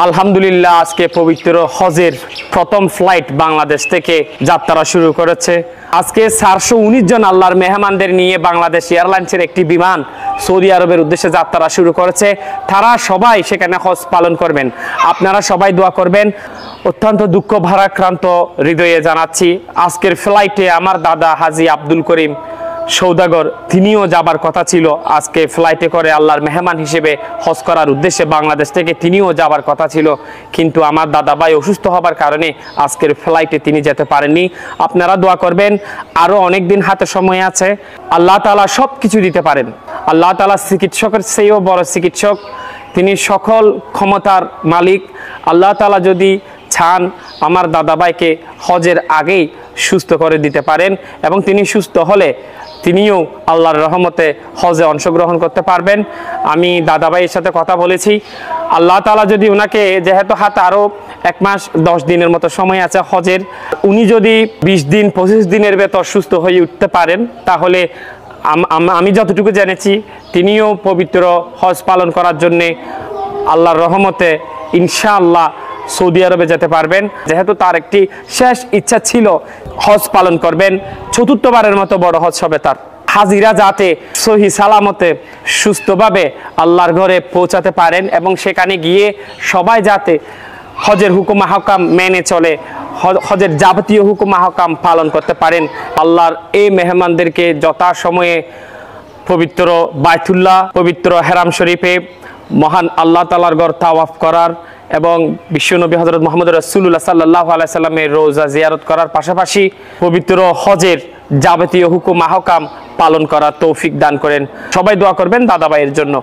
আলহামদুলিল্লাহ আজকে পবিত্র হজের প্রথম ফ্লাইট বাংলাদেশ থেকে যাত্রা শুরু করেছে। আজকে 419 জন আল্লাহর মেহমানদের নিয়ে বাংলাদেশ এয়ারলাইন্সের একটি বিমান সৌদি আরবের উদ্দেশ্যে যাত্রা শুরু করেছে। তারা সবাই সেখানে হজ পালন করবেন। আপনারা সবাই দোয়া করবেন। অত্যন্ত দুঃখ ভারাক্রান্ত হৃদয়ে জানাচ্ছি, আজকের ফ্লাইটে আমার দাদা হাজী আব্দুল করিম সৌদাগর তিনিও যাবার কথা ছিল। আজকে ফ্লাইটে করে আল্লাহর মেহমান হিসেবে হজ করার উদ্দেশ্যে বাংলাদেশ থেকে তিনিও যাবার কথা ছিল, কিন্তু আমার দাদা ভাই অসুস্থ হবার কারণে আজকের ফ্লাইটে তিনি যেতে পারেননি। আপনারা দোয়া করবেন, আরও অনেক দিন হাতে সময় আছে। আল্লাহ তাআলা সব কিছু দিতে পারেন। আল্লাহ তাআলা চিকিৎসকের চেয়েও বড় চিকিৎসক, তিনি সকল ক্ষমতার মালিক। আল্লাহ তাআলা যদি চান আমার দাদা ভাইকে হজের আগেই সুস্থ করে দিতে পারেন, এবং তিনি সুস্থ হলে তিনিও আল্লাহর রহমতে হজে অংশগ্রহণ করতে পারবেন। আমি দাদা ভাইয়ের সাথে কথা বলেছি, আল্লাহ তাআলা যদি ওনাকে, যেহেতু হাতে আরও 1 মাস 10 দিনের মতো সময় আছে হজের, উনি যদি 20 দিন 25 দিনের ভেতর সুস্থ হয়ে উঠতে পারেন, তাহলে আমি যতটুকু জেনেছি তিনিও পবিত্র হজ পালন করার জন্যে আল্লাহর রহমতে ইনশাআল্লাহ সৌদি আরবে যেতে পারবেন। যেহেতু তার একটি শেষ ইচ্ছা ছিল হজ পালন করবেন, চতুর্থবারের মতো বড় হজ হবে তার। হাজিরা যাতে সহি সালামতে সুস্থভাবে আল্লাহর ঘরে পৌঁছাতে পারেন, এবং সেখানে গিয়ে সবাই যাতে হজের হুকুম আহকাম মেনে চলে, হজের যাবতীয় হুকুম আহকাম পালন করতে পারেন। আল্লাহর এই মেহমানদেরকে যথাসময়ে পবিত্র বাইতুল্লাহ, পবিত্র হেরাম শরীফে মহান আল্লাহ তাআলার ঘর তাওয়াফ করার এবং বিশ্বনবী হযরত মুহাম্মদ রাসূলুল্লাহ সাল্লাল্লাহু আলাইহি সাল্লামের রওজা জিয়ারত করার পাশাপাশি পবিত্র হজের যাবতীয় হুকুম আহকাম পালন করার তৌফিক দান করেন। সবাই দোয়া করবেন দাদা ভাইয়ের জন্য।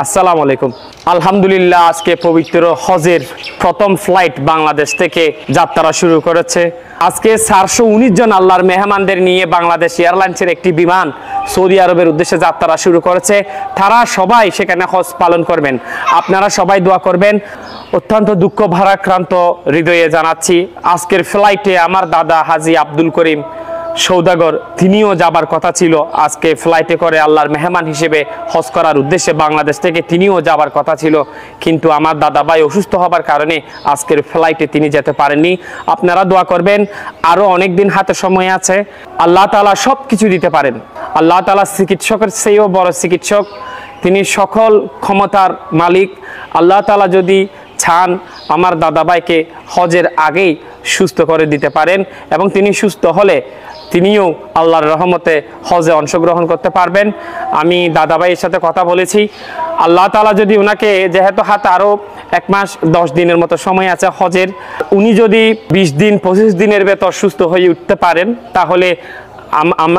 আসসালামু আলাইকুম। আলহামদুলিল্লাহ আজকে পবিত্র হজের প্রথম ফ্লাইট বাংলাদেশ থেকে যাত্রা শুরু করেছে। আজকে 419 জন আল্লাহর মেহমানদের নিয়ে বাংলাদেশ এয়ারলাইন্সের একটি বিমান সৌদি আরবের উদ্দেশ্যে যাত্রা শুরু করেছে। তারা সবাই সেখানে হজ পালন করবেন। আপনারা সবাই দোয়া করবেন। অত্যন্ত দুঃখ ভারাক্রান্ত হৃদয়ে জানাচ্ছি, আজকের ফ্লাইটে আমার দাদা হাজী আব্দুল করিম সৌদাগর তিনিও যাবার কথা ছিল। আজকে ফ্লাইটে করে আল্লাহর মেহমান হিসেবে হজ করার উদ্দেশ্যে বাংলাদেশ থেকে তিনিও যাবার কথা ছিল, কিন্তু আমার দাদা ভাই অসুস্থ হবার কারণে আজকের ফ্লাইটে তিনি যেতে পারেননি। আপনারা দোয়া করবেন, আরও অনেক দিন হাতে সময় আছে। আল্লাহ তাআলা সব কিছু দিতে পারেন। আল্লাহ তাআলা চিকিৎসকের চেয়েও বড় চিকিৎসক, তিনি সকল ক্ষমতার মালিক। আল্লাহ তাআলা যদি চান আমার দাদা ভাইকে হজের আগেই সুস্থ করে দিতে পারেন, এবং তিনি সুস্থ হলে তিনিও আল্লাহর রহমতে হজে অংশগ্রহণ করতে পারবেন। আমি দাদা ভাইয়ের সাথে কথা বলেছি, আল্লাহ তাআলা যদি ওনাকে, যেহেতু হাতে আরও 1 মাস 10 দিনের মতো সময় আছে হজের, উনি যদি 20 দিন 25 দিনের ভেতর সুস্থ হয়ে উঠতে পারেন, তাহলে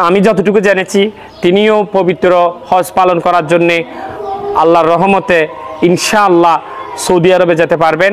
আমি যতটুকু জেনেছি তিনিও পবিত্র হজ পালন করার জন্যে আল্লাহর রহমতে ইনশাআল্লাহ সৌদি আরবে যেতে পারবেন।